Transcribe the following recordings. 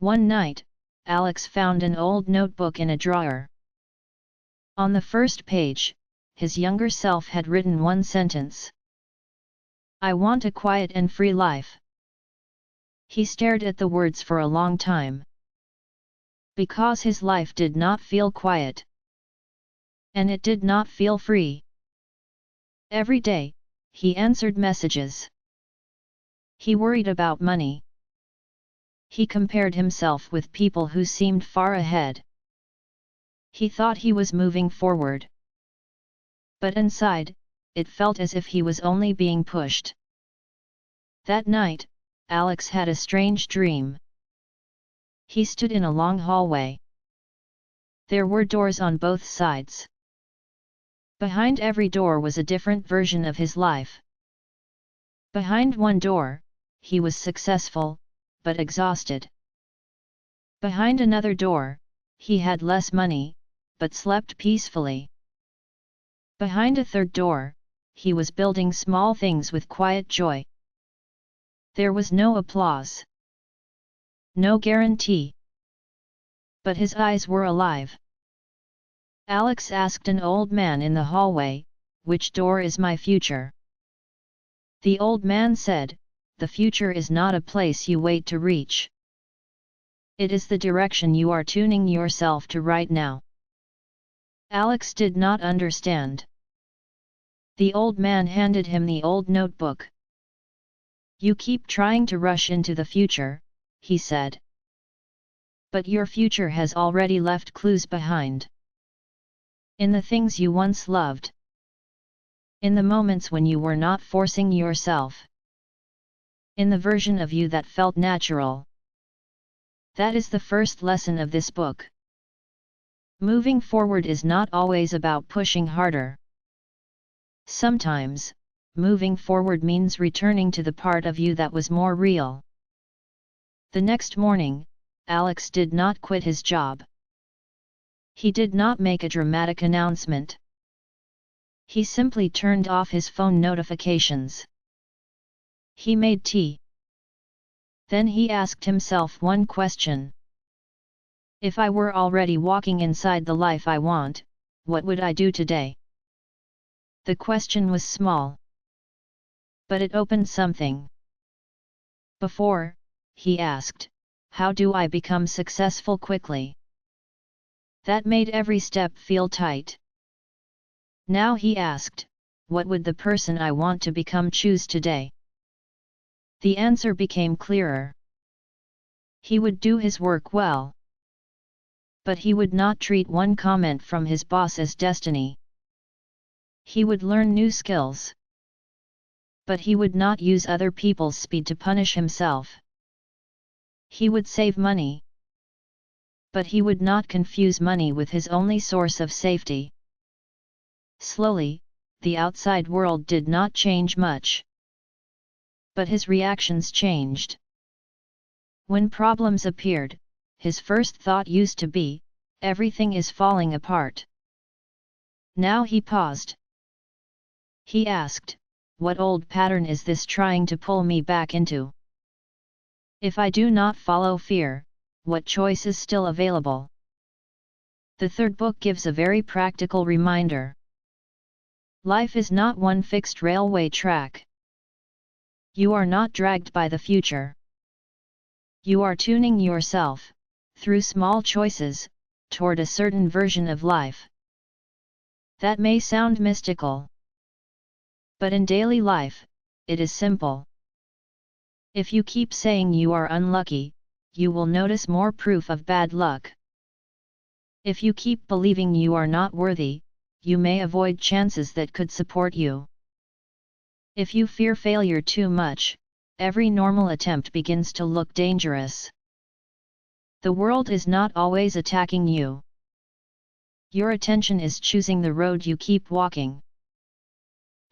One night, Alex found an old notebook in a drawer. On the first page, his younger self had written one sentence. "I want a quiet and free life." He stared at the words for a long time. Because his life did not feel quiet. And it did not feel free. Every day, he answered messages. He worried about money. He compared himself with people who seemed far ahead. He thought he was moving forward. But inside, it felt as if he was only being pushed. That night, Alex had a strange dream. He stood in a long hallway. There were doors on both sides. Behind every door was a different version of his life. Behind one door, he was successful, but exhausted. Behind another door, he had less money, but slept peacefully. Behind a third door, he was building small things with quiet joy. There was no applause. No guarantee. But his eyes were alive. Alex asked an old man in the hallway, "Which door is my future?" The old man said, "The future is not a place you wait to reach. It is the direction you are tuning yourself to right now." Alex did not understand. The old man handed him the old notebook. "You keep trying to rush into the future," he said. "But your future has already left clues behind. In the things you once loved. In the moments when you were not forcing yourself. In the version of you that felt natural." That is the first lesson of this book. Moving forward is not always about pushing harder. Sometimes, moving forward means returning to the part of you that was more real. The next morning, Alex did not quit his job. He did not make a dramatic announcement. He simply turned off his phone notifications. He made tea. Then he asked himself one question. If I were already walking inside the life I want, what would I do today? The question was small. But it opened something. Before, he asked, "How do I become successful quickly?" That made every step feel tight. Now he asked, "What would the person I want to become choose today?" The answer became clearer. He would do his work well. But he would not treat one comment from his boss as destiny. He would learn new skills. But he would not use other people's speed to punish himself. He would save money. But he would not confuse money with his only source of safety. Slowly, the outside world did not change much. But his reactions changed. When problems appeared, his first thought used to be, "Everything is falling apart." Now he paused. He asked, "What old pattern is this trying to pull me back into? If I do not follow fear, what choice is still available?" The third book gives a very practical reminder. Life is not one fixed railway track. You are not dragged by the future. You are tuning yourself, through small choices, toward a certain version of life. That may sound mystical. But in daily life, it is simple. If you keep saying you are unlucky, you will notice more proof of bad luck. If you keep believing you are not worthy, you may avoid chances that could support you. If you fear failure too much, every normal attempt begins to look dangerous. The world is not always attacking you. Your attention is choosing the road you keep walking.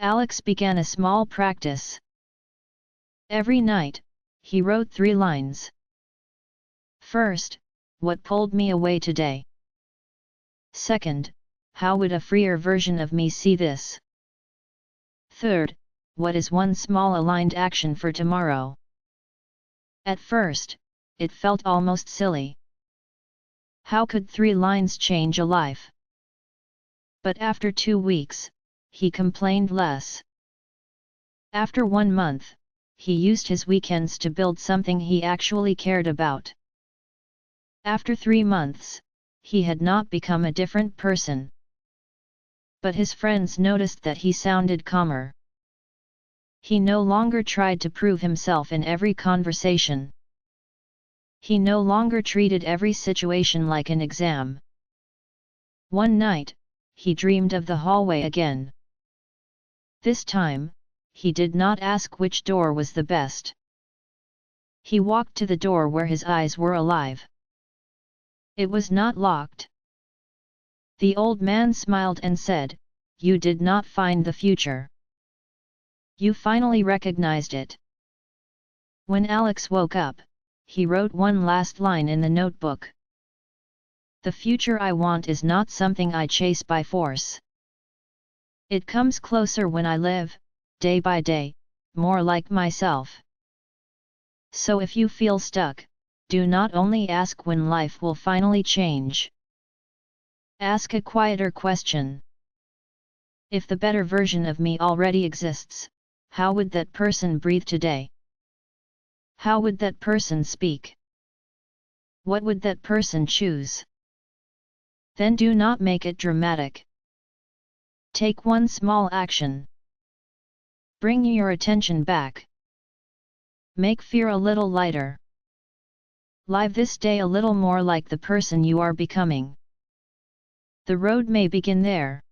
Alex began a small practice. Every night, he wrote 3 lines. First, what pulled me away today? Second, how would a freer version of me see this? Third, what is one small aligned action for tomorrow? At first, it felt almost silly. How could 3 lines change a life? But after 2 weeks, he complained less. After 1 month, he used his weekends to build something he actually cared about. After 3 months, he had not become a different person. But his friends noticed that he sounded calmer. He no longer tried to prove himself in every conversation. He no longer treated every situation like an exam. One night, he dreamed of the hallway again. This time, he did not ask which door was the best. He walked to the door where his eyes were alive. It was not locked. The old man smiled and said, "You did not find the future. You finally recognized it." When Alex woke up, he wrote one last line in the notebook. "The future I want is not something I chase by force. It comes closer when I live, day by day, more like myself." So if you feel stuck, do not only ask when life will finally change. Ask a quieter question. If the better version of me already exists, how would that person breathe today? How would that person speak? What would that person choose? Then do not make it dramatic. Take one small action. Bring your attention back. Make fear a little lighter. Live this day a little more like the person you are becoming. The road may begin there.